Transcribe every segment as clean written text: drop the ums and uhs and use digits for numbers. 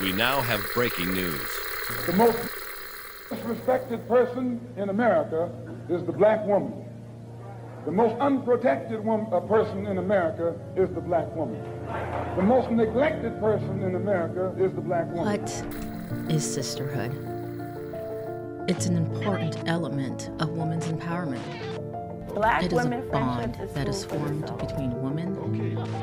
We now have breaking news. The most respected person in America is the black woman. The most unprotected person in America is the black woman. The most neglected person in America is the black woman. What is sisterhood? It's an important element of women's empowerment. Black it is women a bond that is formed between women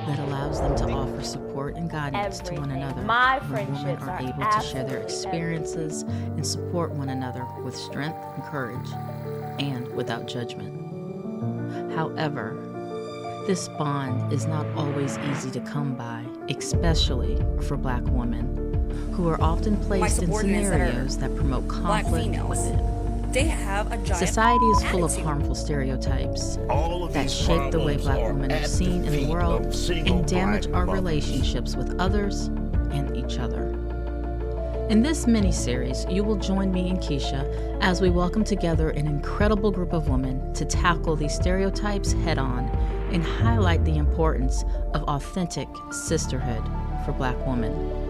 that allows them to offer support and guidance to one another. My when women friendships are able to share their experiences and support one another with strength and courage and without judgment. However, this bond is not always easy to come by, especially for Black women, who are often placed in scenarios that promote conflict within. They have a giant Society is full of attitude. harmful stereotypes that shape the way Black women are seen in the world and damage our relationships with others and each other. In this mini-series, you will join me and Keisha as we welcome together an incredible group of women to tackle these stereotypes head-on and highlight the importance of authentic sisterhood for Black women.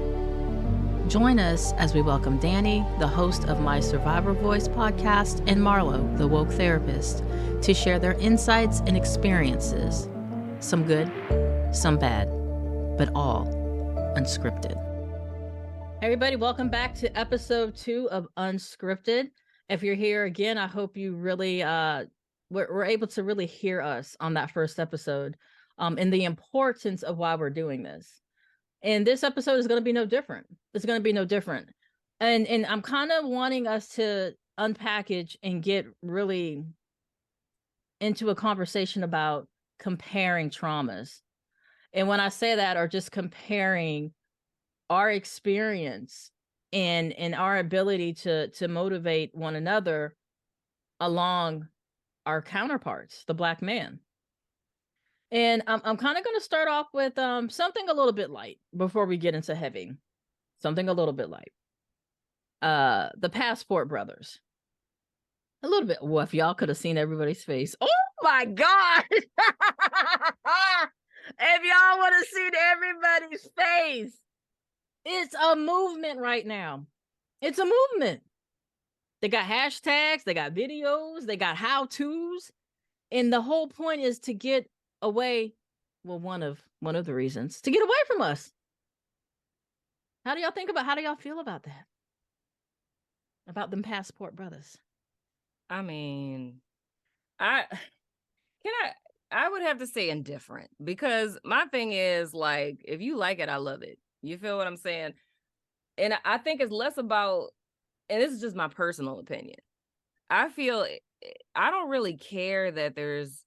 Join us as we welcome Dani, the host of My Survivor Voice podcast, and Marlowe, the woke therapist, to share their insights and experiences. Some good, some bad, but all unscripted. Hey everybody, welcome back to episode 2 of Unscripted. If you're here again, I hope you really were able to really hear us on that first episode and the importance of why we're doing this. And this episode is going to be no different. It's going to be no different. And I'm kind of wanting us to unpackage and get really into a conversation about comparing traumas. And when I say that, or just comparing our experience and our ability to motivate one another along our counterparts, the Black man. And I'm kind of going to start off with something a little bit light before we get into heavy. Something a little bit light. The Passport Brothers. A little bit. Well, if y'all could have seen everybody's face. Oh my God. If y'all would have seen everybody's face. It's a movement right now. It's a movement. They got hashtags, they got videos, they got how-tos. And the whole point is to get away. Well, one of the reasons to get away from us. How do y'all feel about that? About them Passport Brothers? I mean, I would have to say indifferent, because my thing is, like, if you like it, I love it. You feel what I'm saying? And I think it's less about, and this is just my personal opinion, I feel I don't really care that there's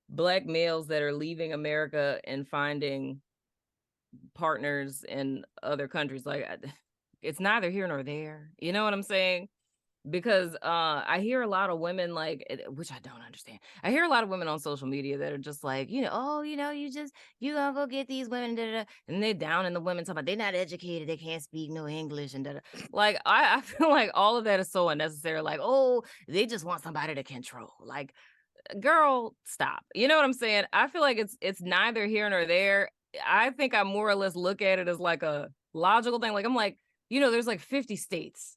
Black males that are leaving America and finding partners in other countries. Like, it's neither here nor there. You know what I'm saying? Because I hear a lot of women, like, which I don't understand. I hear a lot of women on social media that are just like, you gonna go get these women, da, da, da. And they're down in the women talking about they're not educated, they can't speak no English, and da, da. Like, I feel like all of that is so unnecessary. Like, oh, they just want somebody to control. Like, girl, stop. You know what I'm saying? I feel like it's neither here nor there. I think I more or less look at it as like a logical thing. Like, I'm like, there's like 50 states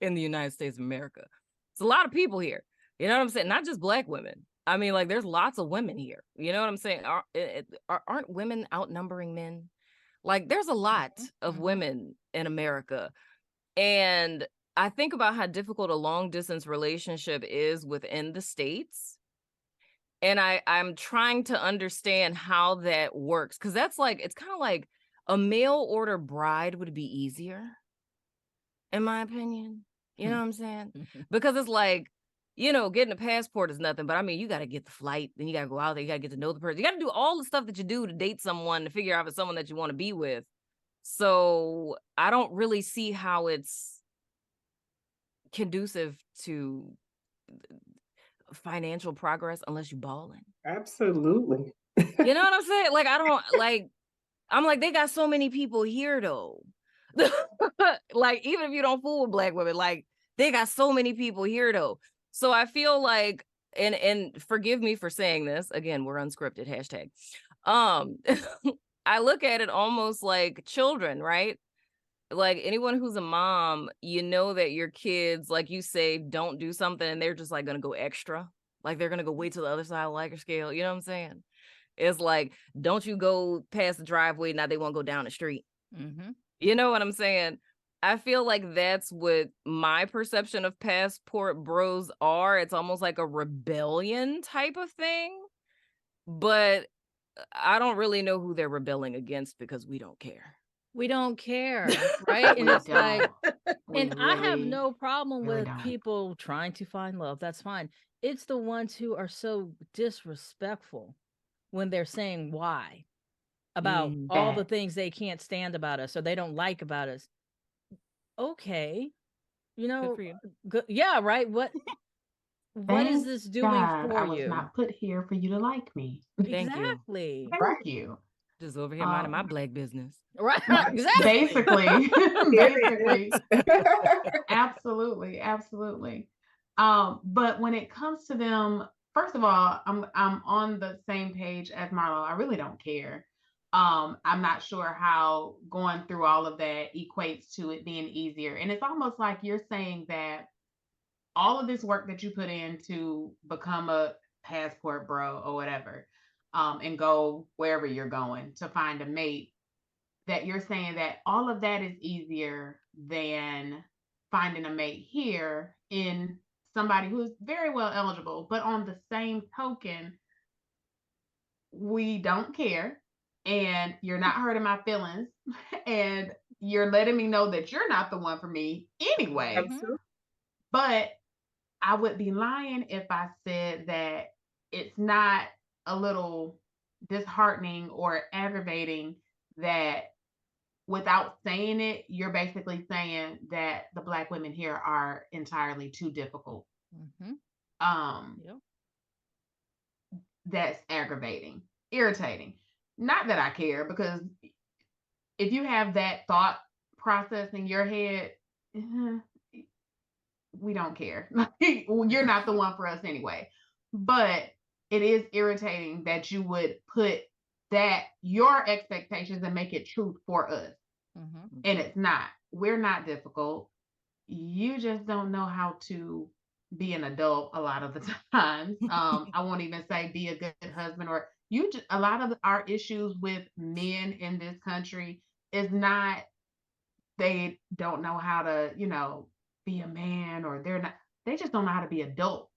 in the United States of America. It's a lot of people here. You know what I'm saying? Not just Black women. I mean, like, there's lots of women here. You know what I'm saying? Aren't women outnumbering men? Like, there's a lot of women in America. And I think about how difficult a long distance relationship is within the states. And I'm trying to understand how that works. Because that's like, it's kind of like a mail order bride would be easier, in my opinion. You know what I'm saying? Because it's like, getting a passport is nothing. But I mean, you got to get the flight. Then you got to go out there. You got to get to know the person. You got to do all the stuff that you do to date someone, to figure out if it's someone that you want to be with. So I don't really see how it's conducive to financial progress unless you balling. Absolutely. You know what I'm saying? Like, I don't like, I'm like, they got so many people here though. Like, even if you don't fool with Black women, like, they got so many people here though. So I feel like, and forgive me for saying this, again, we're unscripted, hashtag. I look at it almost like children, right? like anyone who's a mom, you know that your kids, like you say, don't do something and they're just like gonna go extra. Like they're gonna go wait till the other side of the Likert scale. You know what I'm saying? It's like, don't you go past the driveway, now they won't go down the street. Mm-hmm. You know what I'm saying? I feel like that's what my perception of passport bros are. It's almost like a rebellion type of thing, but I don't really know who they're rebelling against because we don't care. We don't care, right? And We it's like, we and I have really, no problem really with don't. people trying to find love. That's fine. It's the ones who are so disrespectful when they're saying why about all the That things they can't stand about us or they don't like about us. Okay, you Good know, for you. good, yeah, right. What is thank this doing God for I was you? not put here for you to like me. Thank you. Exactly. Thank you. Just over here minding my Um, black business. Right. Exactly. basically, basically, Period. absolutely, absolutely. But when it comes to them, first of all, I'm on the same page as Marlowe. I really don't care. I'm not sure how going through all of that equates to it being easier. And it's almost like you're saying that all of this work that you put in to become a passport bro or whatever, and go wherever you're going to find a mate, that you're saying that all of that is easier than finding a mate here in somebody who's very well eligible. But on the same token, we don't care, and you're not hurting my feelings, and you're letting me know that you're not the one for me anyway. Absolutely. But I would be lying if I said that it's not a little disheartening or aggravating that without saying it, you're basically saying that the Black women here are entirely too difficult. Mm-hmm. Yep. That's aggravating, irritating. Not that I care, because if you have that thought process in your head, we don't care. You're not the one for us anyway. But it is irritating that you would put that your expectations and make it truth for us. Mm-hmm. And it's not. We're not difficult. You just don't know how to be an adult a lot of the times. I won't even say be a good husband, or you just, a lot of our issues with men in this country is not they don't know how to, be a man, or they just don't know how to be adults.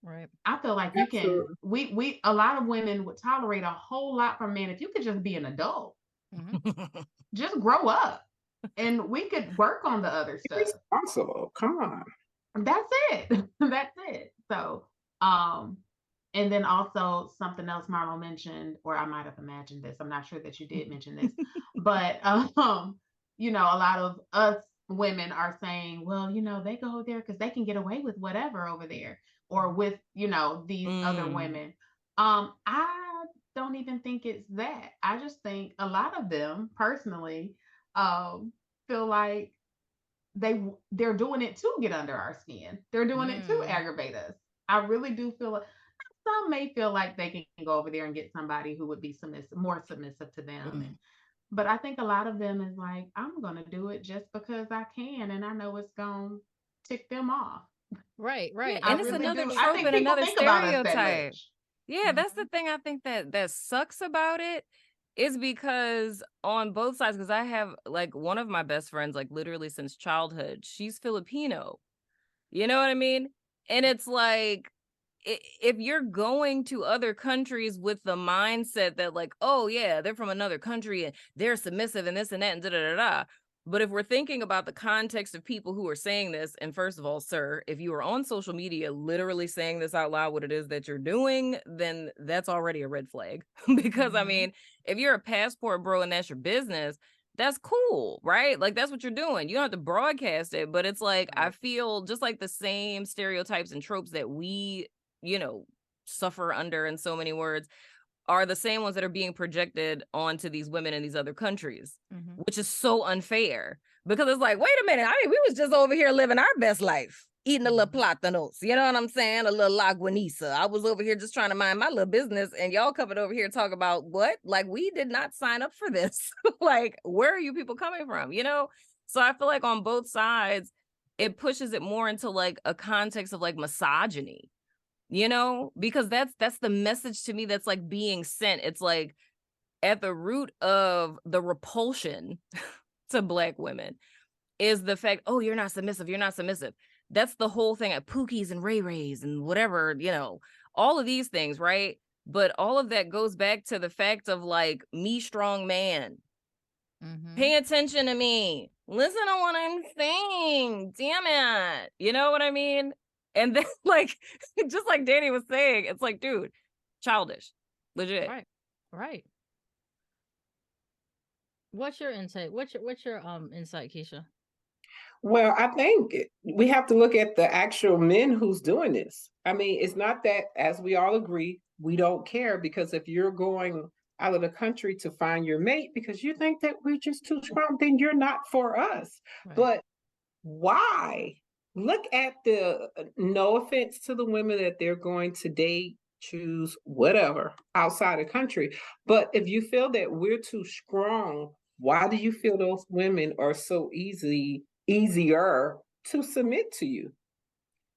Right. I feel like you can, Absolutely. we a lot of women would tolerate a whole lot from men if you could just be an adult. Mm-hmm. Just grow up, and we could work on the other Be stuff. responsible. Come on. That's it. That's it. So, and then also something else Marlowe mentioned, or I might have imagined this. I'm not sure that you did mention this, but a lot of us women are saying, well, they go there because they can get away with whatever over there, or with these other women. I don't even think it's that. I just think a lot of them personally feel like they're doing it to get under our skin. They're doing it to aggravate us. I really do feel like some may feel like they can go over there and get somebody who would be more submissive to them. But I think a lot of them is like, I'm going to do it just because I can, and I know it's going to tick them off. Right. Yeah, I and it's really another do. I trope think and people another think about us that stereotype. much. Yeah, that's the thing I think that sucks about it, is because on both sides, because I have like one of my best friends, like literally since childhood, she's Filipino. You know what I mean? And it's like, if you're going to other countries with the mindset that like, oh yeah, they're from another country and they're submissive and this and that and da da da da. But if we're thinking about the context of people who are saying this, and first of all, sir, if you are on social media literally saying this out loud, what it is that you're doing, then that's already a red flag. Because I mean, if you're a passport bro and that's your business, that's cool, right? Like that's what you're doing. You don't have to broadcast it, but it's like, I feel just like the same stereotypes and tropes that we, suffer under, in so many words, are the same ones that are being projected onto these women in these other countries, which is so unfair, because it's like, wait a minute, I mean, we was just over here living our best life, eating a little platanos, you know what I'm saying? A little laguanisa. I was over here just trying to mind my little business, and y'all coming over here talk about what? Like, we did not sign up for this. Like, where are you people coming from? So I feel like on both sides, it pushes it more into like a context of like misogyny, you know, because that's the message to me that's like being sent. It's like at the root of the repulsion to Black women is the fact, oh, you're not submissive. You're not submissive. That's the whole thing at Pookies and Ray Rays and whatever, you know, all of these things, right? But all of that goes back to the fact of like me, strong man. Pay attention to me. Listen to what I'm saying. Damn it. You know what I mean? And then like, just like Dani was saying, it's like, dude, childish. Legit. Right. What's your insight? What's your insight, Keisha? Well, I think we have to look at the actual men who's doing this. I mean, it's not that, as we all agree, we don't care, because if you're going out of the country to find your mate because you think that we're just too strong, then you're not for us. Right. But why? Look at the, no offense to the women that they're going to date, choose, whatever, outside the country. But if you feel that we're too strong, why do you feel those women are so easier to submit to you?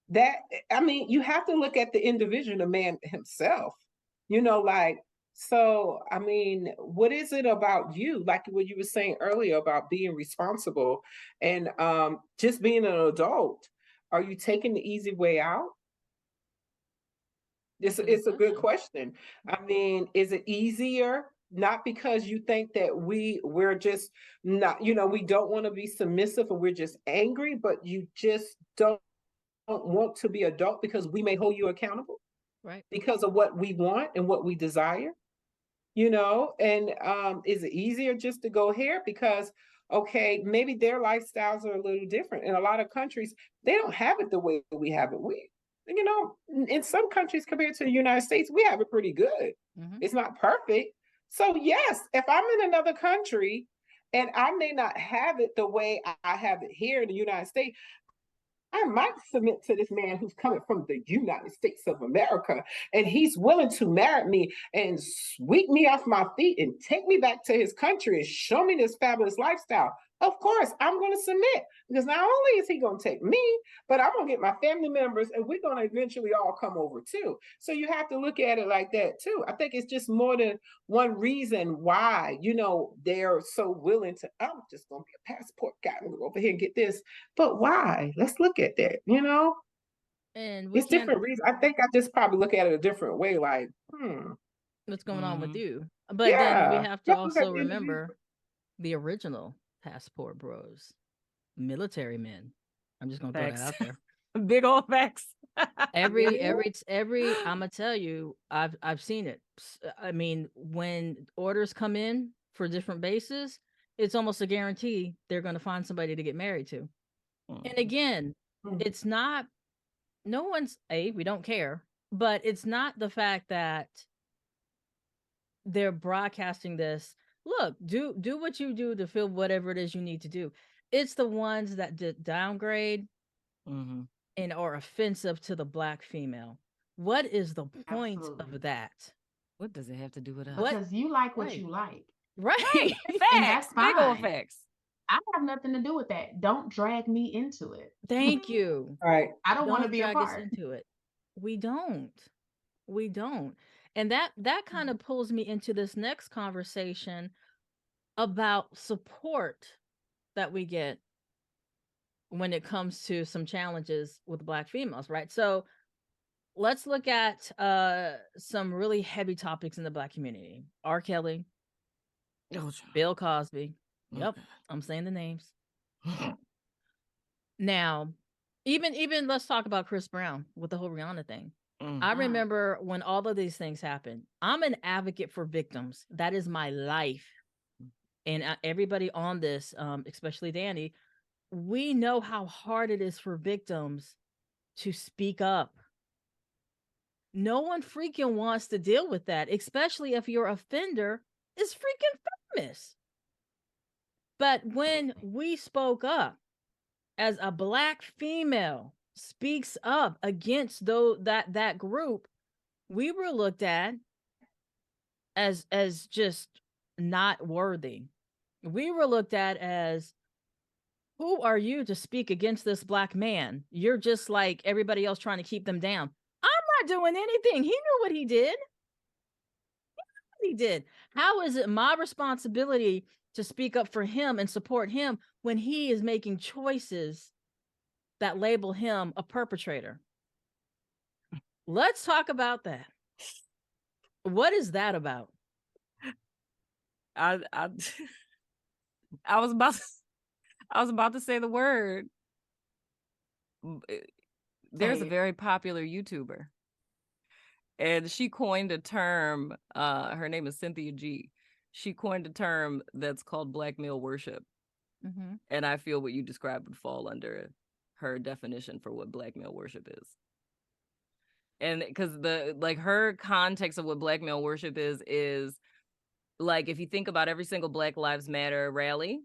That, I mean, you have to look at the individual, the man himself, you know, like, so, I mean, what is it about you? Like what you were saying earlier about being responsible and just being an adult. Are you taking the easy way out? It's a good question. I mean, is it easier? Not because you think that we're just not, you know, we don't want to be submissive and we're just angry, but you just don't want to be adult because we may hold you accountable, right? Because of what we want and what we desire, you know. And is it easier just to go here because, okay, maybe their lifestyles are a little different. In a lot of countries, they don't have it the way we have it. We, you know, in some countries compared to the United States, we have it pretty good. It's not perfect. So yes, if I'm in another country and I may not have it the way I have it here in the United States, I might submit to this man who's coming from the United States of America, and he's willing to marry me and sweep me off my feet and take me back to his country and show me this fabulous lifestyle. Of course, I'm going to submit, because not only is he going to take me, but I'm going to get my family members, and we're going to eventually all come over too. So you have to look at it like that too. I think it's just more than one reason why, you know, they're so willing to, I'm just going to be a passport guy. I'm going to go over here and get this. But why? Let's look at that, you know? And it's different reasons. I think I just probably look at it a different way, like, what's going on with you? But yeah, then we have to also remember the original passport bros, military men. I'm just gonna throw that out there. Big old facts. every I'm gonna tell you, I've seen it. I mean, when orders come in for different bases, it's almost a guarantee they're gonna find somebody to get married to. And again, it's not, no one's, we don't care, but it's not the fact that they're broadcasting this. Look, do what you do to feel whatever it is you need to do. It's the ones that downgrade and are offensive to the Black female. What is the point of that? What does it have to do with us? Because you like what you like. Right. Facts. And that's fine. Big old facts. I have nothing to do with that. Don't drag me into it. Thank you. Right. I don't want to be a drag part. us into it. We don't. And that kind of pulls me into this next conversation about support that we get when it comes to some challenges with Black females, right? So let's look at some really heavy topics in the Black community. R. Kelly, Bill Cosby. Yep, I'm saying the names. Now, even let's talk about Chris Brown with the whole Rihanna thing. I remember when all of these things happened. I'm an advocate for victims. That is my life. And everybody on this, especially Dani, we know how hard it is for victims to speak up. No one freaking wants to deal with that, especially if your offender is freaking famous. But when we spoke up as a Black female speaks up against that group, we were looked at as just not worthy. We were looked at as who are you to speak against this black man? You're just like everybody else trying to keep them down. I'm not doing anything. He knew what he did. He did. How is it my responsibility to speak up for him and support him when he is making choices that label him a perpetrator? Let's talk about that. What is that about? I was about to say the word. There's a very popular YouTuber, and she coined a term. Her name is Cynthia G. She coined a term that's called black male worship. Mm-hmm. And I feel what you described would fall under her definition for what black male worship is. And because her context of what black male worship is like, if you think about every single Black Lives Matter rally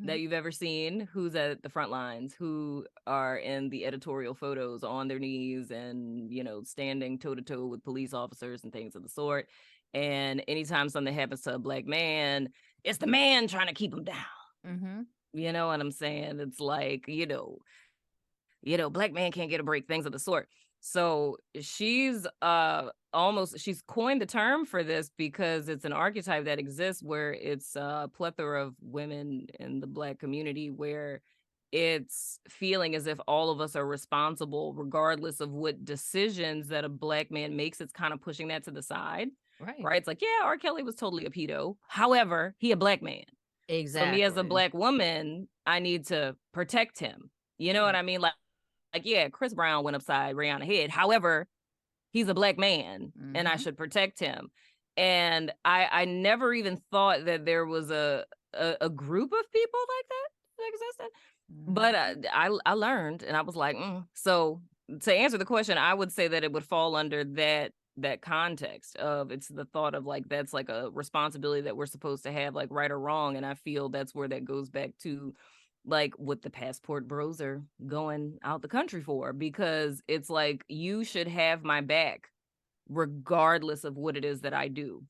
that you've ever seen, who's at the front lines, who are in the editorial photos on their knees and, standing toe to toe with police officers and things of the sort. And anytime something happens to a black man, it's the man trying to keep him down. Mm-hmm. You know what I'm saying? It's like, black man can't get a break, things of the sort. So she's she's coined the term for this because it's an archetype that exists where it's a plethora of women in the Black community where it's feeling as if all of us are responsible regardless of what decisions that a black man makes. It's kind of pushing that to the side. Right. It's like, yeah, R. Kelly was totally a pedo. However, he a black man. Exactly. So me as a black woman, I need to protect him. You know what I mean? Like, yeah, Chris Brown went upside Rihanna's head. However, he's a black man and I should protect him. And I never even thought that there was a group of people like that existed. But I learned, and I was like, So to answer the question, I would say that it would fall under that context of, it's the thought of like, that's like a responsibility that we're supposed to have, like right or wrong. And I feel that's where that goes back to like what the passport bros are going out the country for, because it's like, you should have my back regardless of what it is that I do.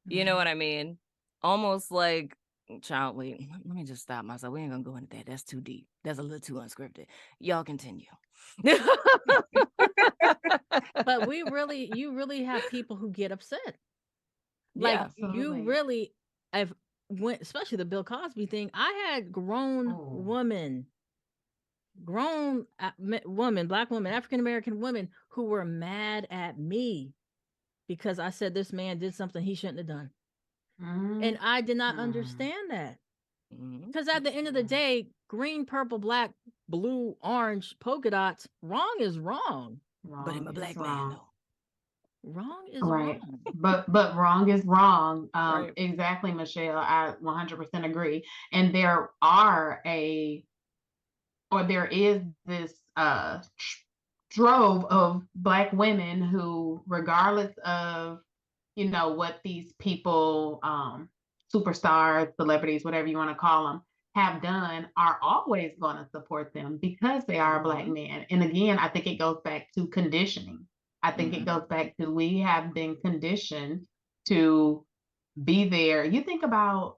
You know what I mean? Almost like, child, wait, let me just stop myself. We ain't gonna go into that. That's too deep. That's a little too unscripted. Y'all continue. But you really have people who get upset. Like, you really, especially the Bill Cosby thing. I had grown women, black women, African-American women who were mad at me because I said this man did something he shouldn't have done. And I did not understand that. Because at the end of the day, green, purple, black, blue, orange, polka dots, wrong is wrong. But I'm a black man, though. Wrong is wrong. But wrong is wrong. Right. Exactly, Michelle. I 100% agree. And there is this drove of black women who, regardless of what these people, superstars, celebrities, whatever you want to call them, have done, are always going to support them because they are a black man. And again, I think it goes back to conditioning. I think it goes back to, we have been conditioned to be there. You think about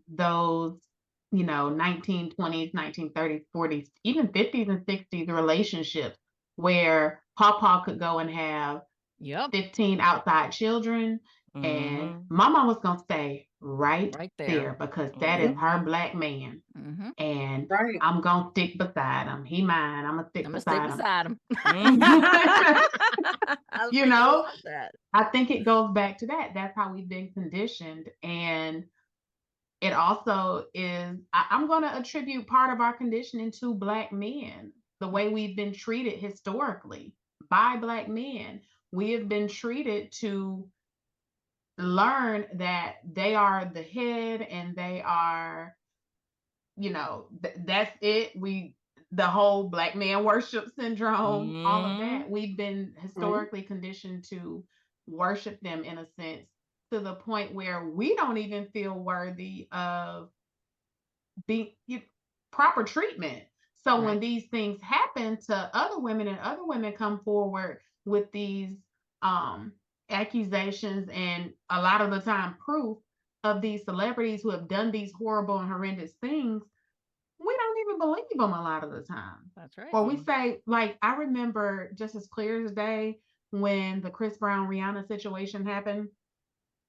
those, 1920s, 1930s, 40s, even 50s and 60s relationships where Papa could go and have 15 outside children, and Mama was gonna stay right there because that is her black man, and I'm gonna stick beside him. He mine. I'm gonna stick beside him. I think it goes back to that. That's how we've been conditioned, and it also is. I'm going to attribute part of our conditioning to black men. The way we've been treated historically by black men, we have been treated to learn that they are the head and they are, that's it. The whole black man worship syndrome, all of that, we've been historically conditioned to worship them in a sense, to the point where we don't even feel worthy of being proper treatment. So when these things happen to other women and other women come forward with these accusations and a lot of the time proof of these celebrities who have done these horrible and horrendous things, we don't believe them a lot of the time. That's right. Or we say, like, I remember just as clear as day when the Chris Brown Rihanna situation happened.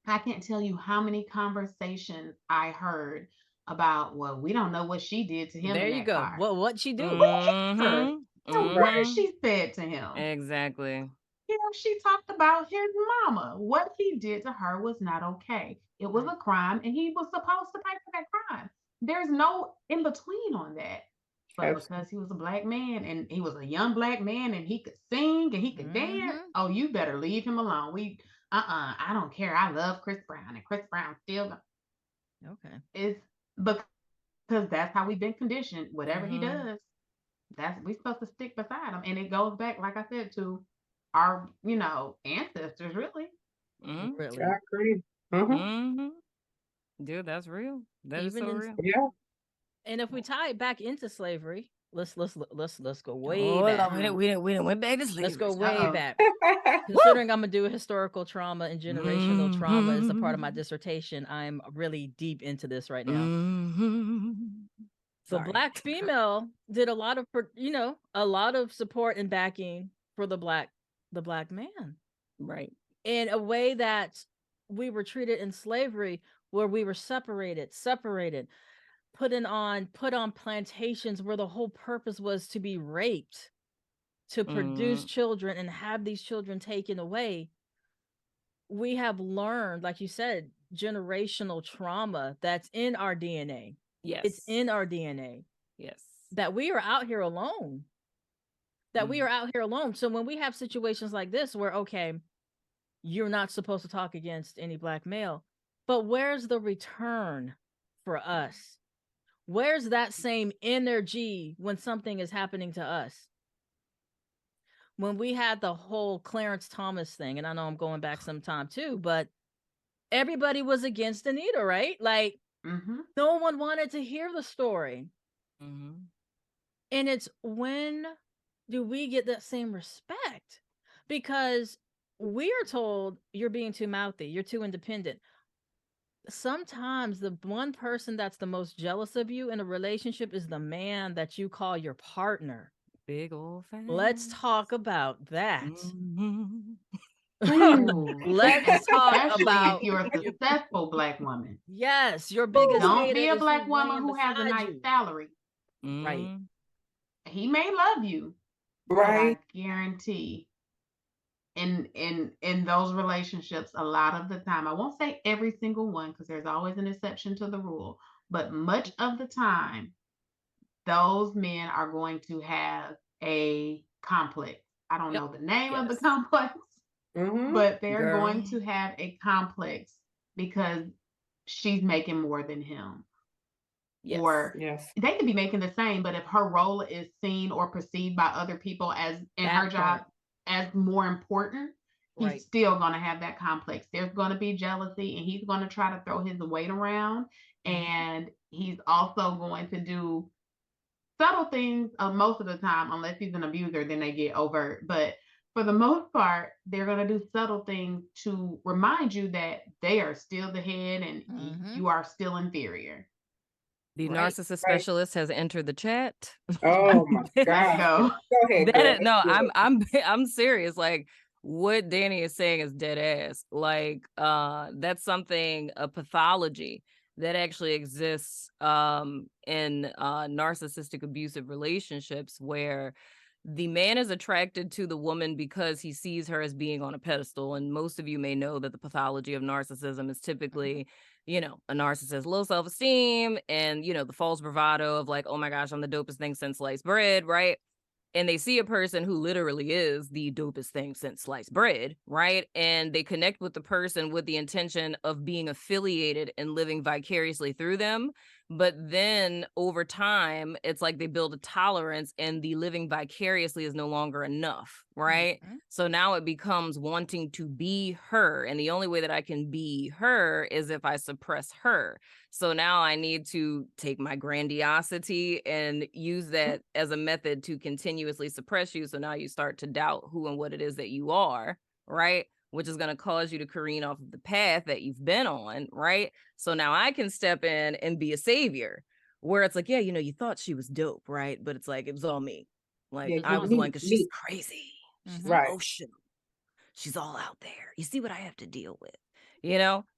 I can't tell you how many conversations I heard about, well, we don't know what she did to him There in you that go. car. Well, what'd she do? Her. And what Mhm. she said to him. Exactly. She talked about his mama. What he did to her was not okay. It was a crime, and he was supposed to pay for that crime. There's no in between on that. But because he was a black man and he was a young black man and he could sing and he could dance, oh, you better leave him alone. I don't care. I love Chris Brown, and Chris Brown still Okay. is because that's how we've been conditioned. Whatever he does, that's we supposed to stick beside him. And it goes back, like I said, to our, ancestors, really. Mhm. Really. I agree. Mhm. Dude, that's real. That is Even so in real. Yeah. And if we tie it back into slavery, let's go way Oh, back. Lord, we didn't went back to slavery. Let's go way Uh-oh. back. Considering I'm gonna do historical trauma and generational trauma as a part of my dissertation, I'm really deep into this right now. The Sorry. black female did a lot of support and backing for the black man. Right. In a way that we were treated in slavery, where we were separated, put on plantations where the whole purpose was to be raped, to produce children and have these children taken away. We have learned, like you said, generational trauma that's in our DNA. Yes. It's in our DNA. Yes. That we are out here alone. So when we have situations like this where, okay, you're not supposed to talk against any black male, but where's the return for us? Where's that same energy when something is happening to us? When we had the whole Clarence Thomas thing, and I know I'm going back some time too, but everybody was against Anita, right? Like, no one wanted to hear the story. And it's, when do we get that same respect? Because we are told you're being too mouthy, you're too independent. Sometimes the one person that's the most jealous of you in a relationship is the man that you call your partner. Big old fan. Let's talk about that. Ooh. Let's talk Especially about if you're a successful black woman. Yes, your biggest Don't hater be a is black who's woman laying who has a beside nice you. salary. Right. He may love you, Right. but I guarantee in those relationships, a lot of the time, I won't say every single one because there's always an exception to the rule, but much of the time, those men are going to have a complex. I don't know the name of the complex, but they're going to have a complex because she's making more than him. Yes. Or they could be making the same, but if her role is seen or perceived by other people as in her job as more important, he's still going to have that complex. There's going to be jealousy, and he's going to try to throw his weight around, and he's also going to do subtle things most of the time, unless he's an abuser, then they get overt. But for the most part, they're going to do subtle things to remind you that they are still the head and you are still inferior. The narcissist specialist has entered the chat. Oh my God. Go ahead. No, I'm serious. Like, what Dani is saying is dead ass. Like, that's something, a pathology that actually exists in narcissistic abusive relationships, where the man is attracted to the woman because he sees her as being on a pedestal. And most of you may know that the pathology of narcissism is typically, a narcissist, low self-esteem, and, the false bravado of like, oh my gosh, I'm the dopest thing since sliced bread, right? And they see a person who literally is the dopest thing since sliced bread, right? And they connect with the person with the intention of being affiliated and living vicariously through them. But then over time, it's like they build a tolerance, and the living vicariously is no longer enough, right? So now it becomes wanting to be her. And the only way that I can be her is if I suppress her. So now I need to take my grandiosity and use that as a method to continuously suppress you. So now you start to doubt who and what it is that you are, right? Which is going to cause you to careen off of the path that you've been on, right? So now I can step in and be a savior, where it's like, yeah, you thought she was dope, right? But it's like, it was all me. Like, Yeah, I you was the one, because she's me. crazy. She's Right. emotional. She's all out there. You see what I have to deal with,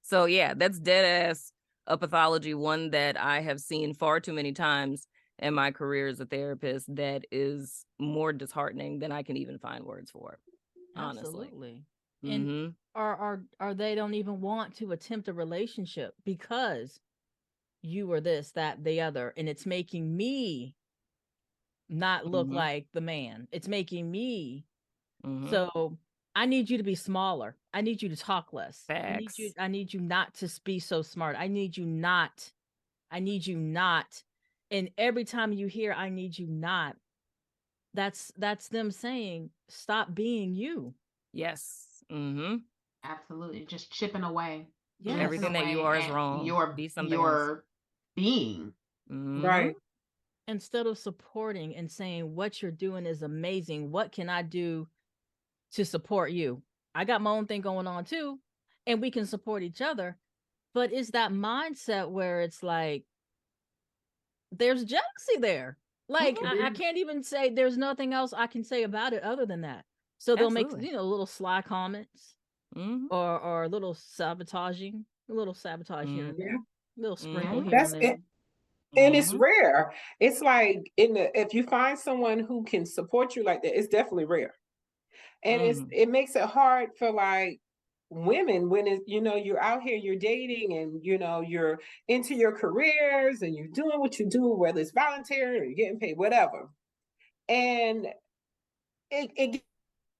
So yeah, that's dead ass a pathology, one that I have seen far too many times in my career as a therapist, that is more disheartening than I can even find words for, honestly. Absolutely. And Mm-hmm. or they don't even want to attempt a relationship because you or this, that, the other, and it's making me not look Mm-hmm. like the man. It's making me Mm-hmm. so I need you to be smaller. I need you to talk less. Facts. I need you not to be so smart. I need you not. I need you not. And every time you hear I need you not, that's them saying stop being you. Yes. Mm-hmm. Absolutely. Just chipping away. Yes. Everything that you are is At wrong. Be something else. your being. Mm-hmm. Right. Instead of supporting and saying what you're doing is amazing, what can I do to support you? I got my own thing going on too, and we can support each other. But it's that mindset where it's like there's jealousy there. Like I can't even say there's nothing else I can say about it other than that. So they'll Absolutely. make little sly comments Mm-hmm. or a little sabotaging, a little sabotage here and there, a little sprinkle here That's and it. there. And it's rare. It's like if you find someone who can support you like that, it's definitely rare. And it makes it hard for like women when you're out here, you're dating, and you're into your careers and you're doing what you do, whether it's voluntary or you're getting paid, whatever. And it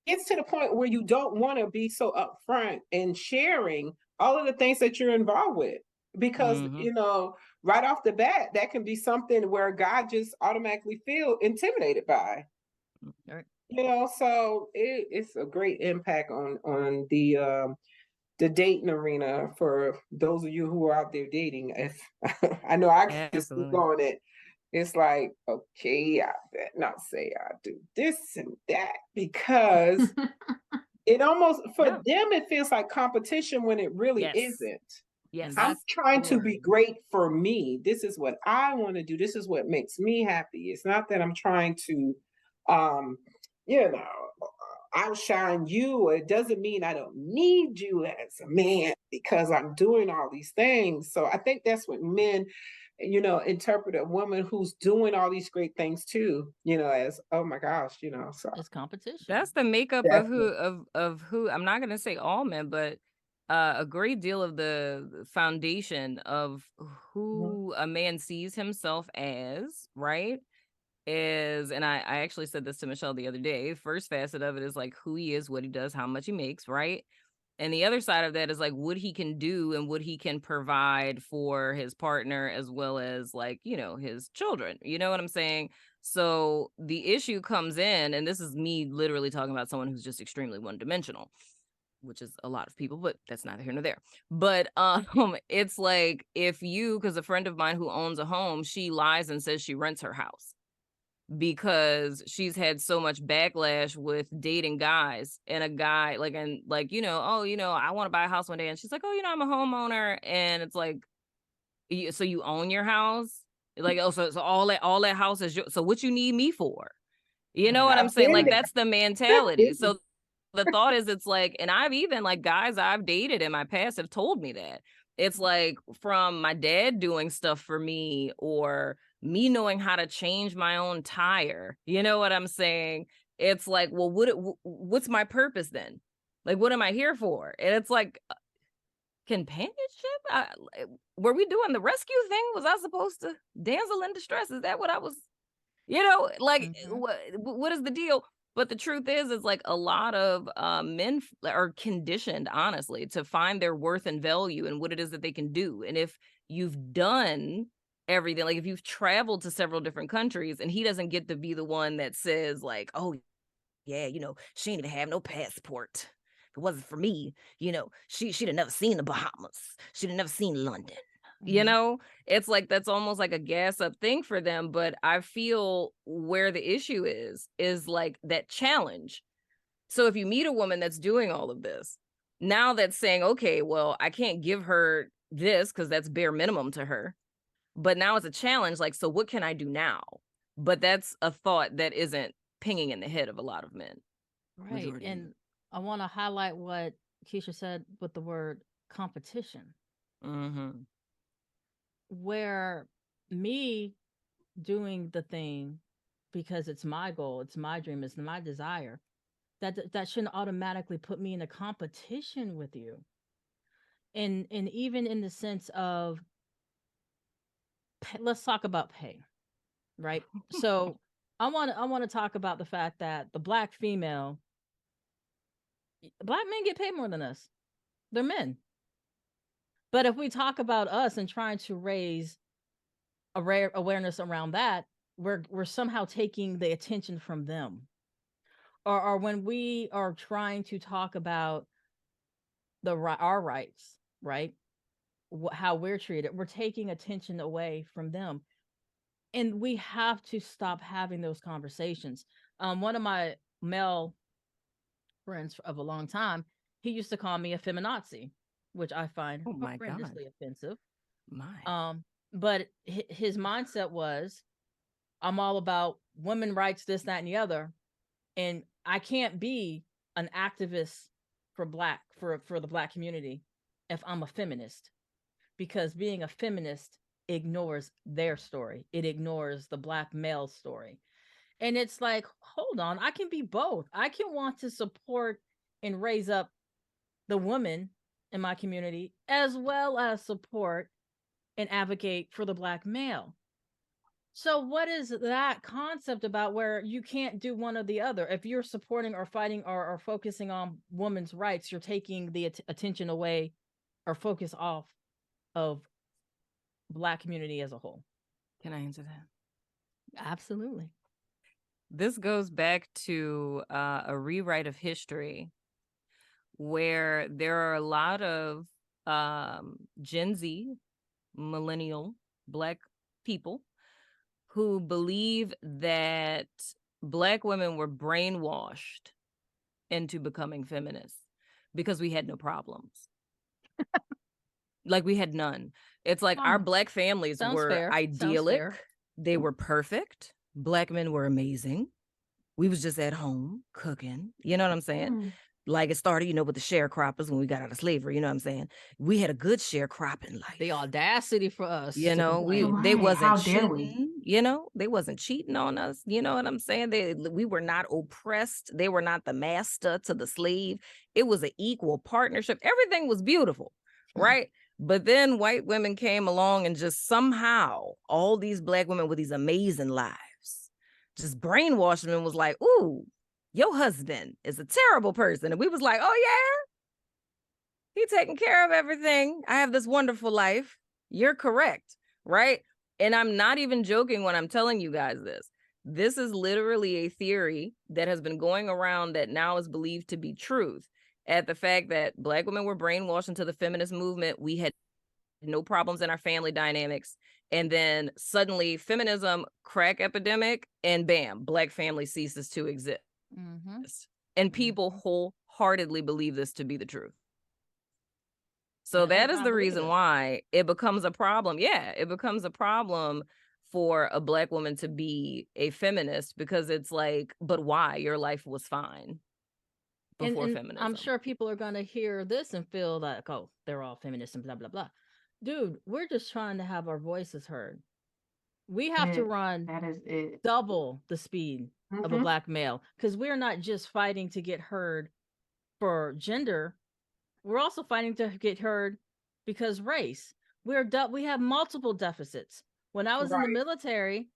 gets to the point where you don't want to be so upfront and sharing all of the things that you're involved with, because right off the bat that can be something where God just automatically feel intimidated by. Right. So it's a great impact on the dating arena for those of you who are out there dating. If I know I can speak on it, it's like, okay, I better not say I do this and that, because it almost, for them, it feels like competition when it really isn't. Yes. I'm trying to be great for me. This is what I want to do. This is what makes me happy. It's not that I'm trying to, outshine you. It doesn't mean I don't need you as a man because I'm doing all these things. So I think that's what men, interpret a woman who's doing all these great things too, as, oh my gosh, so it's competition. That's the makeup of who I'm not gonna say all men, but a great deal of the foundation of who a man sees himself as, right? Is, and I actually said this to Michelle the other day. First facet of it is like who he is, what he does, how much he makes, right? And the other side of that is like what he can do and what he can provide for his partner, as well as like, his children. You know what I'm saying? So the issue comes in, and this is me literally talking about someone who's just extremely one-dimensional, which is a lot of people, but that's neither here nor there. But it's like because a friend of mine who owns a home, she lies and says she rents her house because she's had so much backlash with dating guys, and a guy I want to buy a house one day, and she's like, oh, I'm a homeowner, and it's like, so you own your house, like, oh, so all that house is yours, so what you need me for? You know what I'm saying? Like, that's the mentality. So the thought is, it's like, and I've even, like, guys I've dated in my past have told me that it's like, from my dad doing stuff for me, or me knowing how to change my own tire. You know what I'm saying? It's like, well, what's my purpose then? Like, what am I here for? And it's like, companionship? Were we doing the rescue thing? Was I supposed to damsel in distress? Is that what I was? What is the deal? But the truth is like a lot of men are conditioned, honestly, to find their worth and value in what it is that they can do. And if you've done everything, like if you've traveled to several different countries, and he doesn't get to be the one that says like, oh, yeah, she didn't even have no passport. If it wasn't for me, she'd have never seen the Bahamas. She'd have never seen London. It's like, that's almost like a gas up thing for them. But I feel where the issue is like that challenge. So if you meet a woman that's doing all of this, now that's saying, okay, well, I can't give her this because that's bare minimum to her. But now it's a challenge. Like, so what can I do now? But that's a thought that isn't pinging in the head of a lot of men. Right. Majority of And men. I want to highlight what Keisha said with the word competition, Mm-hmm. where me doing the thing because it's my goal, it's my dream, it's my desire, that shouldn't automatically put me in a competition with you. And even in the sense of let's talk about pay, right? So I want to talk about the fact that the black female, black men get paid more than us. They're men. But if we talk about us and trying to raise a rare awareness around that, we're somehow taking the attention from them. Or when we are trying to talk about our rights, right? How we're treated, we're taking attention away from them. And we have to stop having those conversations. One of my male friends of a long time, he used to call me a feminazi, which I find Oh my God. horrendously offensive. My. But his mindset was, I'm all about women rights, this, that, and the other, and I can't be an activist for the black community if I'm a feminist, because being a feminist ignores their story. It ignores the black male story. And it's like, hold on, I can be both. I can want to support and raise up the woman in my community, as well as support and advocate for the black male. So what is that concept about where you can't do one or the other? If you're supporting or fighting or focusing on women's rights, you're taking the attention away or focus off of black community as a whole. Can I answer that? Absolutely. This goes back to a rewrite of history where there are a lot of Gen Z, millennial black people who believe that black women were brainwashed into becoming feminists because we had no problems. Like, we had none. It's like our black families were fair. idyllic. They were perfect. Black men were amazing. We was just at home cooking. You know what I'm saying? Like, it started, with the sharecroppers when we got out of slavery. You know what I'm saying? We had a good sharecropping life. The audacity for us. They wasn't cheating. They wasn't cheating on us. You know what I'm saying? We were not oppressed. They were not the master to the slave. It was an equal partnership. Everything was beautiful, right? But then white women came along and just somehow all these black women with these amazing lives just brainwashed them and was like, ooh, your husband is a terrible person. And we was like, oh yeah, he taking care of everything. I have this wonderful life. You're correct, right? And I'm not even joking when I'm telling you guys this. This is literally a theory that has been going around that now is believed to be truth. At the fact that black women were brainwashed into the feminist movement. We had no problems in our family dynamics. And then suddenly feminism, crack epidemic, and bam, black family ceases to exist. Mm-hmm. And people wholeheartedly believe this to be the truth. So that is the reason why it becomes a problem. Yeah, it becomes a problem for a black woman to be a feminist, because it's like, but why? Your life was fine before and feminism. I'm sure people are going to hear this and feel like, oh, they're all feminists and blah, blah, blah. Dude, we're just trying to have our voices heard. We have to run double the speed of a black male, because we're not just fighting to get heard for gender. We're also fighting to get heard because race. We have multiple deficits. When I was in the military,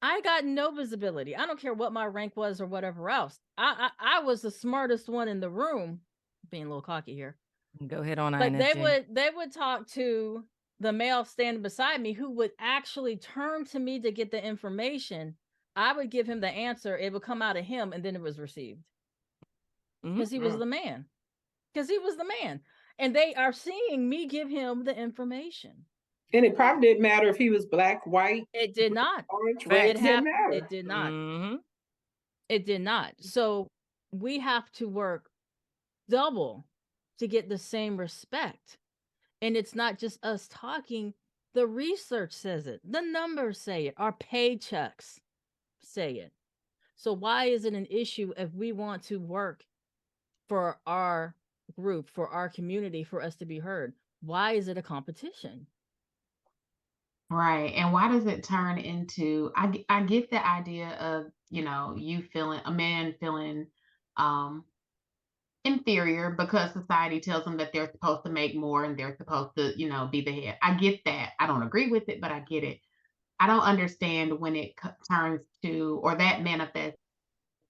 I got no visibility. I don't care what my rank was or whatever else. I was the smartest one in the room, being a little cocky here. Go ahead on. But they would talk to the male standing beside me, who would actually turn to me to get the information. I would give him the answer. It would come out of him, and then it was received. Because he was the man. And they are seeing me give him the information. And it probably didn't matter if he was black, white. It did not. Orange, red, it did not. Mm-hmm. It did not. So we have to work double to get the same respect. And it's not just us talking. The research says it. The numbers say it. Our paychecks say it. So why is it an issue if we want to work for our group, for our community, for us to be heard? Why is it a competition? Right. And why does it turn into I get the idea of, you feeling a man feeling um inferior because society tells them that they're supposed to make more and they're supposed to, be the head. I get that. I don't agree with it, but I get it. I don't understand when it turns to or that manifests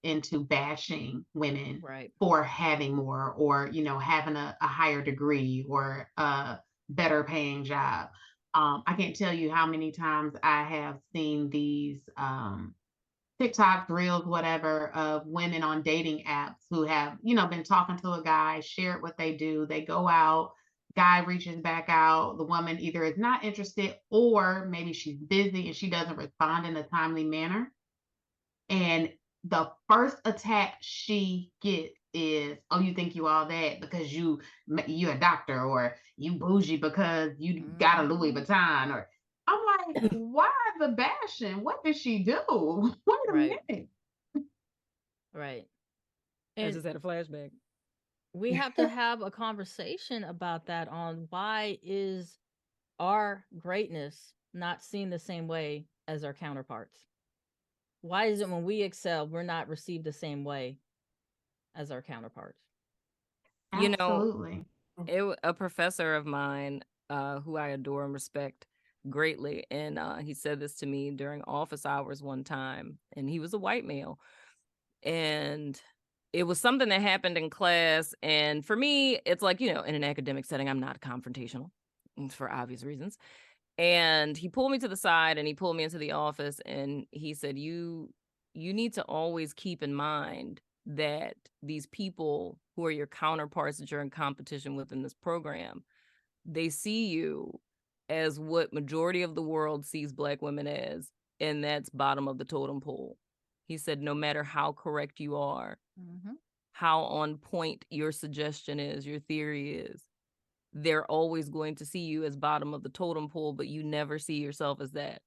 into bashing women Right. for having more or, having a higher degree or a better paying job. I can't tell you how many times I have seen these TikToks, reels, whatever, of women on dating apps who have, been talking to a guy, shared what they do. They go out, guy reaches back out. The woman either is not interested or maybe she's busy and she doesn't respond in a timely manner. And the first attack she gets is, "Oh, you think you all that because you a doctor or you bougie because you got a Louis Vuitton," or I'm like, why the bashing? What did she do? Wait a Right. minute. Right. I And just had a flashback. we have to have a conversation about that on why is our greatness not seen the same way as our counterparts? Why is it when we excel, we're not received the same way as our counterparts? You know, Absolutely. a professor of mine, who I adore and respect greatly, and he said this to me during office hours one time, and he was a white male, and it was something that happened in class. And for me, it's like, in an academic setting, I'm not confrontational for obvious reasons. And he pulled me to the side and he pulled me into the office and he said, you need to always keep in mind that these people who are your counterparts that you're in competition with in this program, they see you as what majority of the world sees Black women as, and that's bottom of the totem pole. He said, no matter how correct you are, how on point your suggestion is, your theory is, they're always going to see you as bottom of the totem pole, but you never see yourself as that.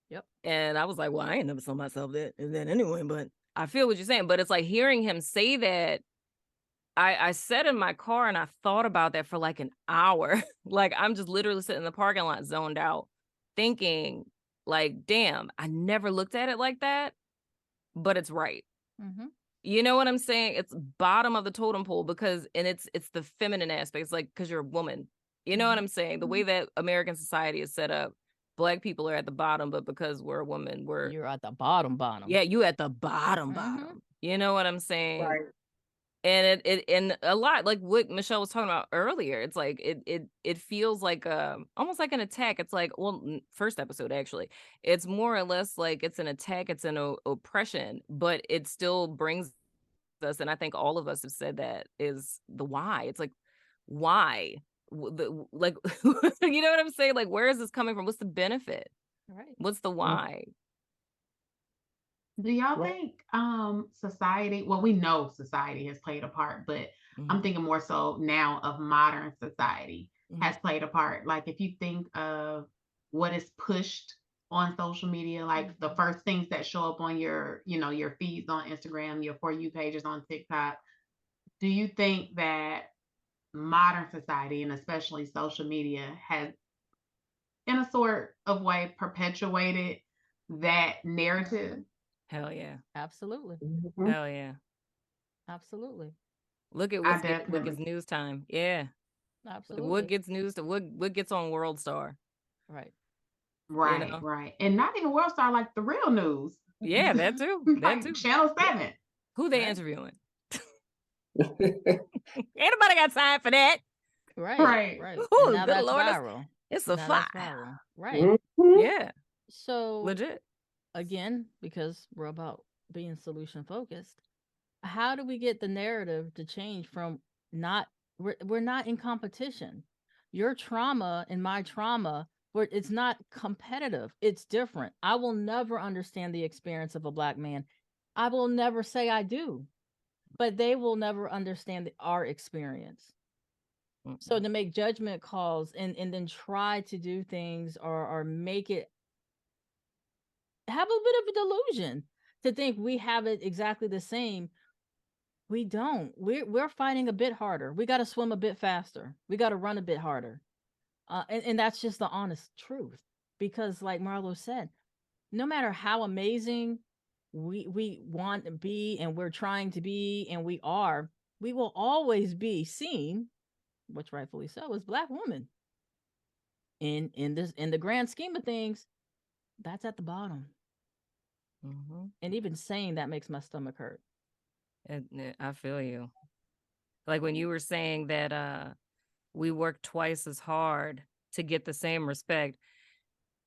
Yep. And I was like, well, I ain't never saw myself that anyway, but I feel what you're saying. But it's like hearing him say that, I sat in my car and I thought about that for like an hour. Like I'm just literally sitting in the parking lot zoned out thinking like, damn, I never looked at it like that, but it's right. You know what I'm saying? It's bottom of the totem pole because, and it's the feminine aspect. It's like, cause you're a woman, you know what I'm saying? The way that American society is set up, Black people are at the bottom, but because we're a woman, You're at the bottom. Yeah, you at the bottom. You know what I'm saying? Right. And and a lot like what Michelle was talking about earlier, it's like it feels like almost like an attack. It's like, well, first episode actually, it's more or less like it's an attack, it's an oppression, but it still brings us, and I think all of us have said that, is the why. It's like, why? Like you know what I'm saying? Like, where is this coming from? What's the benefit? Right. What's the why? Do y'all think society, well, we know society has played a part, but I'm thinking more so now of modern society has played a part. Like if you think of what is pushed on social media, like the first things that show up on your, your feeds on Instagram, your For You pages on TikTok, do you think that modern society and especially social media has in a sort of way perpetuated that narrative? Hell yeah. Absolutely. Hell yeah. Absolutely. Look at I what gets definitely news time. Yeah. Absolutely. What gets news to what gets on World Star. Right. Right, know? right. And not even World Star, like the real news. Yeah, that too. That Like too. Channel 7. Who they Right. interviewing? Ain't nobody got time for that. Right. Right. Right. Ooh, And now good that's Lord, viral. it's a Now fire. that's viral. Right. Yeah, So legit. again, because we're about being solution focused, how do we get the narrative to change from we're not in competition? Your trauma and my trauma, it's not competitive. It's different. I will never understand the experience of a Black man. I will never say I do, but they will never understand our experience. So to make judgment calls and then try to do things or make it have a bit of a delusion to think we have it exactly the same. We don't. We're fighting a bit harder. We got to swim a bit faster. We got to run a bit harder. And that's just the honest truth. Because like Marlowe said, no matter how amazing we want to be and we're trying to be and we are, we will always be seen, which rightfully so, as Black women. In the grand scheme of things, that's at the bottom. And even saying that makes my stomach hurt. I feel you. Like when you were saying that we work twice as hard to get the same respect.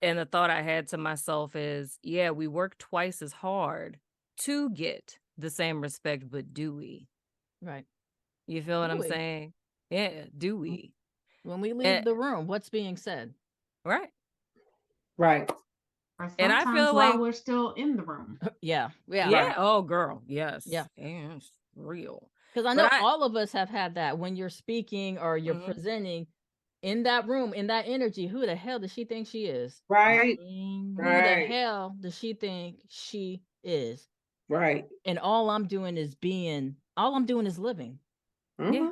And the thought I had to myself is, yeah, we work twice as hard to get the same respect, but do we? Right. You feel what I'm saying? Yeah, do we? When we leave the room, what's being said? Right. Right. And I feel like we're still in the room. Yeah. Right. Oh, girl. Yes. Yeah. And it's real. Because I know all of us have had that when you're speaking or you're presenting in that room, in that energy. Who the hell does she think she is? Right. Who the hell does she think she is? Right. And all I'm doing is living. Yeah.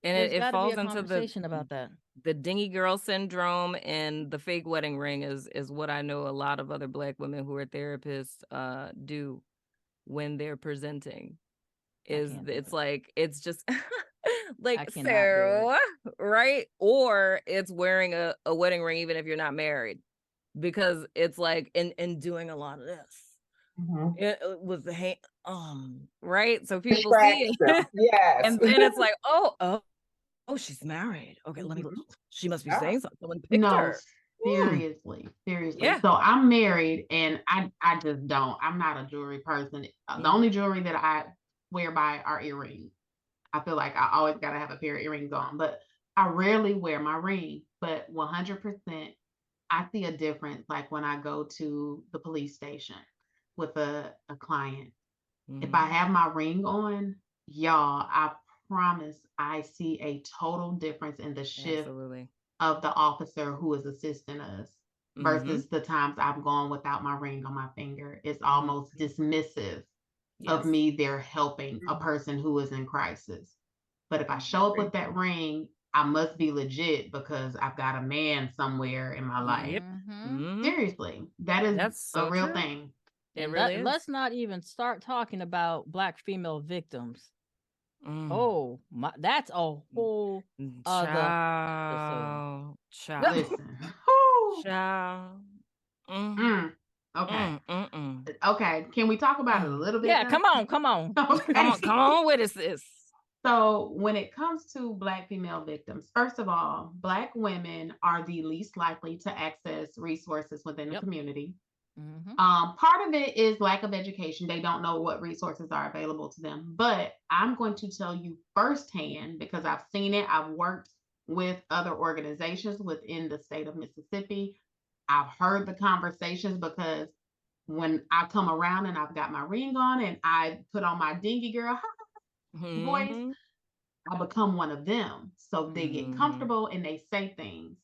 And it falls be a into conversation about that. The dingy girl syndrome and the fake wedding ring is what I know a lot of other Black women who are therapists do when they're presenting. It's like it's just like so right? Or it's wearing a wedding ring even if you're not married. Because it's like in doing a lot of this. It was the hand right? So people see it. Yes. And then it's like, oh, she's married. Okay, let me look. She must be saying something. Someone picked her. Seriously. Yeah. So I'm married and I just don't. I'm not a jewelry person. The only jewelry that I wear by are earrings. I feel like I always got to have a pair of earrings on, but I rarely wear my ring. But 100%, I see a difference like when I go to the police station with a client. If I have my ring on, y'all, I promise I see a total difference in the shift of the officer who is assisting us versus the times I've gone without my ring on my finger. It's almost dismissive of me there helping a person who is in crisis. But if I show up with that ring, I must be legit because I've got a man somewhere in my life. Seriously, that's so a real thing. And let's not even start talking about Black female victims. Oh, that's a whole other child. Listen. Child. Okay. Okay. Can we talk about it a little bit? Yeah, come on. Okay. Come on with us, sis. So when it comes to Black female victims, first of all, Black women are the least likely to access resources within the community. Part of it is lack of education. They don't know what resources are available to them. But I'm going to tell you firsthand, because I've seen it. I've worked with other organizations within the state of Mississippi. I've heard the conversations because when I come around and I've got my ring on and I put on my dingy girl voice, I become one of them. So they get comfortable and they say things.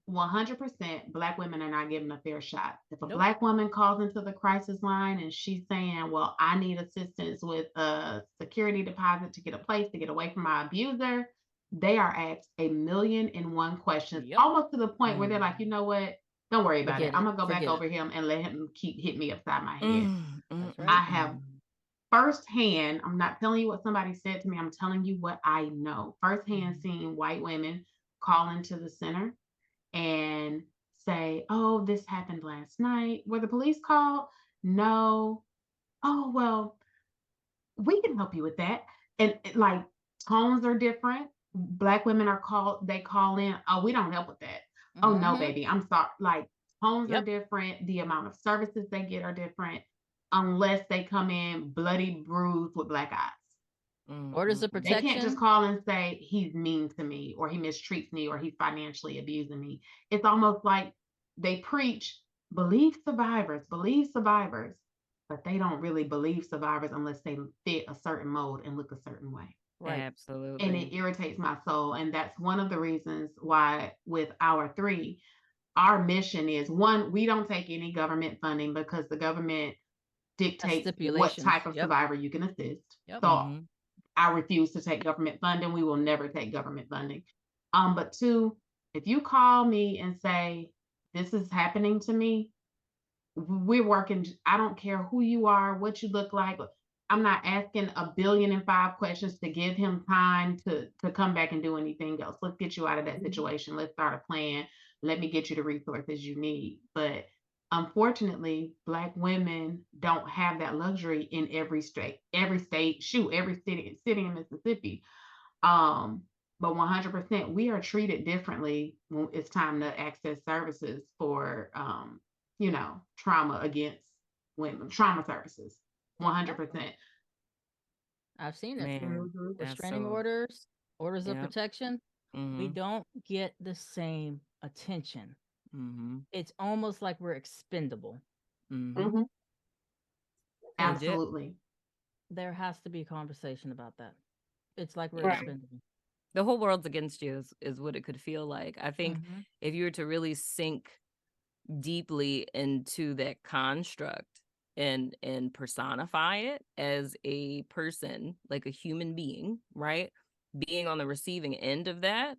100% Black women are not given a fair shot. If a Black woman calls into the crisis line and she's saying, well, I need assistance with a security deposit to get a place to get away from my abuser, they are asked 1,000,001 questions, almost to the point where they're like, you know what? Don't worry about it. I'm going to go back over him and let him keep hitting me upside my head. I have firsthand, I'm not telling you what somebody said to me. I'm telling you what I know. Firsthand seen white women call into the center and say, oh, this happened last night. Were the police called? No. Oh, well, we can help you with that. And like tones are different. Black women are called, they call in, oh, we don't help with that. Oh, no, baby, I'm sorry. Like tones are different. The amount of services they get are different unless they come in bloody bruised with black eyes. Orders of protection. They can't just call and say he's mean to me or he mistreats me or he's financially abusing me. It's almost like they preach believe survivors, but they don't really believe survivors unless they fit a certain mold and look a certain way. Right. and Absolutely. it irritates my soul. And that's one of the reasons why with our three, our mission is one, we don't take any government funding because the government dictates what Stipulations. type of Yep. survivor you can assist. Yep. So Mm-hmm. I refuse to take government funding. We will never take government funding. But two, if you call me and say, this is happening to me, we're working. I don't care who you are, what you look like. I'm not asking 1,000,000,005 questions to give him time to come back and do anything else. Let's get you out of that situation. Let's start a plan. Let me get you the resources you need. But unfortunately, Black women don't have that luxury in every state, shoot, every city in Mississippi. Um, but 100%, we are treated differently when it's time to access services for, trauma against women, trauma services. 100%. I've seen it. Man, that's Restraining so, orders, orders of yep. protection. We Mm-hmm. don't get the same attention. Mm-hmm. It's almost like we're expendable. Mm-hmm. Legit. Absolutely. There has to be a conversation about that. It's like we're Right. expendable. The whole world's against you is what it could feel like. I think Mhm. if you were to really sink deeply into that construct and personify it as a person, like a human being, right? Being on the receiving end of that,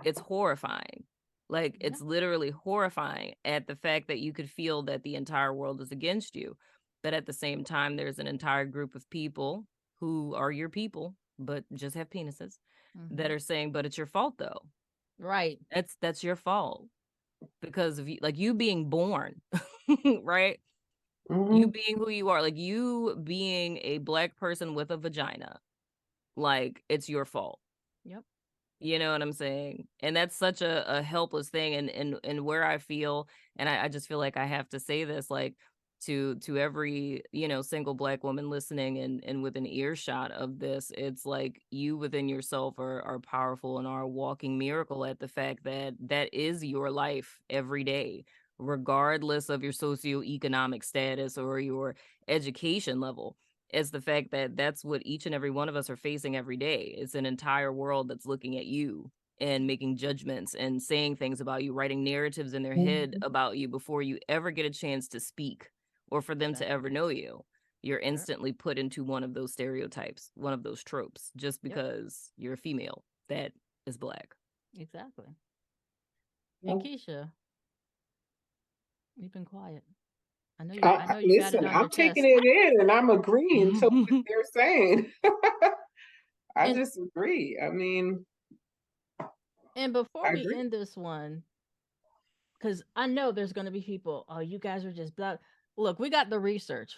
it's horrifying. Like Yeah. it's literally horrifying at the fact that you could feel that the entire world is against you. But at the same time, there's an entire group of people who are your people, but just have penises that Mhm. are saying, but it's your fault though. Right. That's your fault because of you, like you being born, right? You being who you are, like you being a Black person with a vagina, like it's your fault. Yep. You know what I'm saying? And that's such a helpless thing. And where I feel, and I just feel like I have to say this, like to every, single Black woman listening and with an earshot of this, it's like you within yourself are powerful and are a walking miracle at the fact that that is your life every day, regardless of your socioeconomic status or your education level. It's the fact that that's what each and every one of us are facing every day. It's an entire world that's looking at you and making judgments and saying things about you, writing narratives in their head about you before you ever get a chance to speak or for them to ever know you. You're instantly put into one of those stereotypes, one of those tropes, just because you're a female that is Black. Exactly. And Keisha, you've been quiet. I know you got it Listen, on your I'm taking chest. it in and I'm agreeing to what they're saying. I And- just agree. I mean, And before I we agree. end this one, because I know there's going to be people, oh, you guys are just Black. Look, we got the research,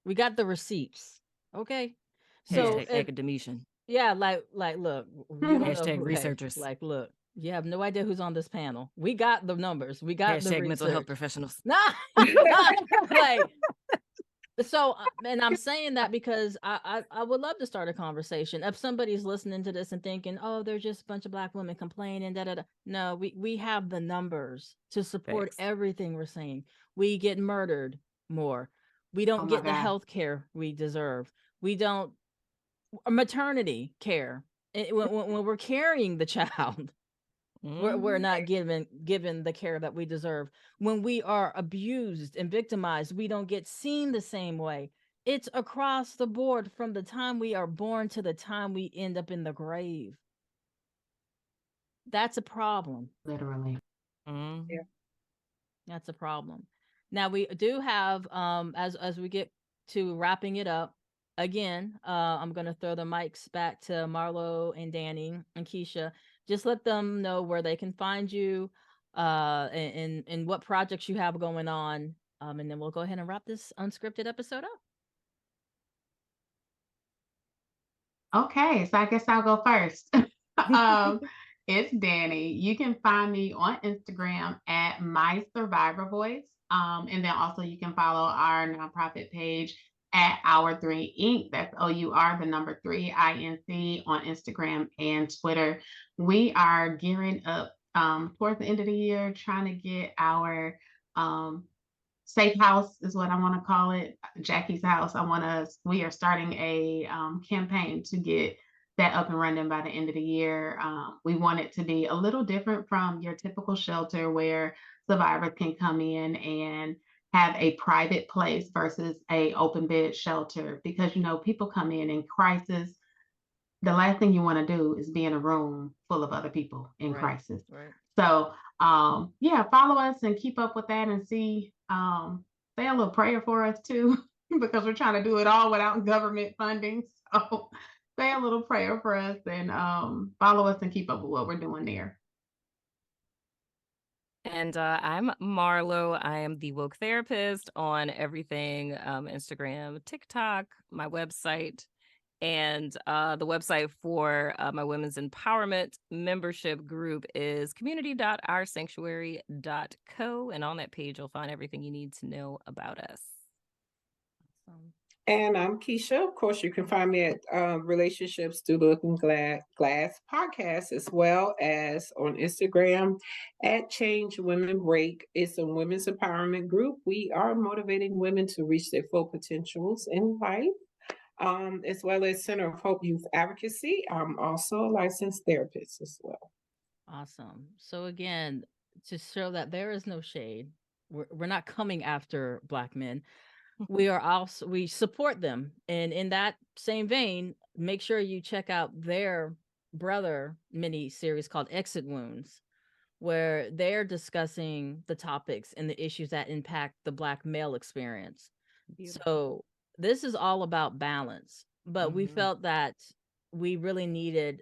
we got the receipts. Okay. So Hashtag if, academician. yeah, like, look, you don't know Hashtag who, researchers. like, look, you have no idea who's on this panel. We got the numbers, we got the Hashtag research. mental health professionals. Nah, like, so, and I'm saying that because I would love to start a conversation. If somebody's listening to this and thinking, oh, they're just a bunch of Black women complaining, da da da. No, we have the numbers to support Thanks. everything we're saying. We get murdered more. We don't get the health care we deserve. We don't maternity care when we're carrying the child. We're not given the care that we deserve. When we are abused and victimized, we don't get seen the same way. It's across the board from the time we are born to the time we end up in the grave. That's a problem. Literally. Yeah. That's a problem. Now we do have as we get to wrapping it up, again, I'm going to throw the mics back to Marlowe and Dani and Keisha. Just let them know where they can find you, and what projects you have going on, and then we'll go ahead and wrap this unscripted episode up. Okay, so I guess I'll go first. It's Dani. You can find me on Instagram at My Survivor Voice. And then also you can follow our nonprofit page at Our Three Inc. That's OUR, the number 3 INC on Instagram and Twitter. We are gearing up towards the end of the year, trying to get our safe house is what I want to call it. Jackie's house. We are starting a campaign to get that up and running by the end of the year. We want it to be a little different from your typical shelter where survivors can come in and have a private place versus a open bed shelter, because people come in crisis. The last thing you want to do is be in a room full of other people in crisis. Right. So yeah, follow us and keep up with that, and see, say a little prayer for us too, because we're trying to do it all without government funding. So say a little prayer for us, and follow us and keep up with what we're doing there. And I'm Marlowe. I am the woke therapist on everything, Instagram, TikTok, my website, and the website for my women's empowerment membership group is community.oursanctuary.co. And on that page, you'll find everything you need to know about us. Awesome. And I'm Keisha. Of course, you can find me at Relationships Through Looking Glass podcast, as well as on Instagram at Change Women Break. It's a women's empowerment group. We are motivating women to reach their full potentials in life, as well as Center of Hope Youth Advocacy. I'm also a licensed therapist as well. Awesome. So again, to show that there is no shade, we're not coming after Black men. We support them, and in that same vein, make sure you check out their brother mini series called Exit Wounds, where they're discussing the topics and the issues that impact the Black male experience. Beautiful. So this is all about balance, but we felt that we really needed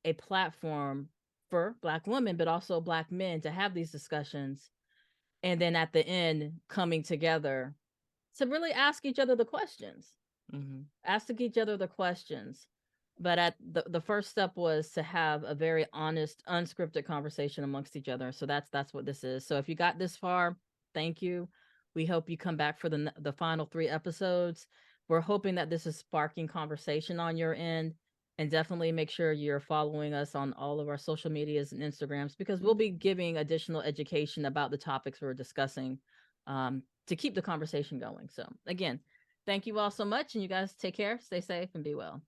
a platform for Black women, but also Black men, to have these discussions, and then at the end coming together to really ask each other the questions. Ask each other the questions. But at the first step was to have a very honest, unscripted conversation amongst each other. So that's what this is. So if you got this far, thank you. We hope you come back for the final 3 episodes. We're hoping that this is sparking conversation on your end. And definitely make sure you're following us on all of our social medias and Instagrams, because we'll be giving additional education about the topics we're discussing, to keep the conversation going. So again, thank you all so much, and you guys take care, stay safe, and be well.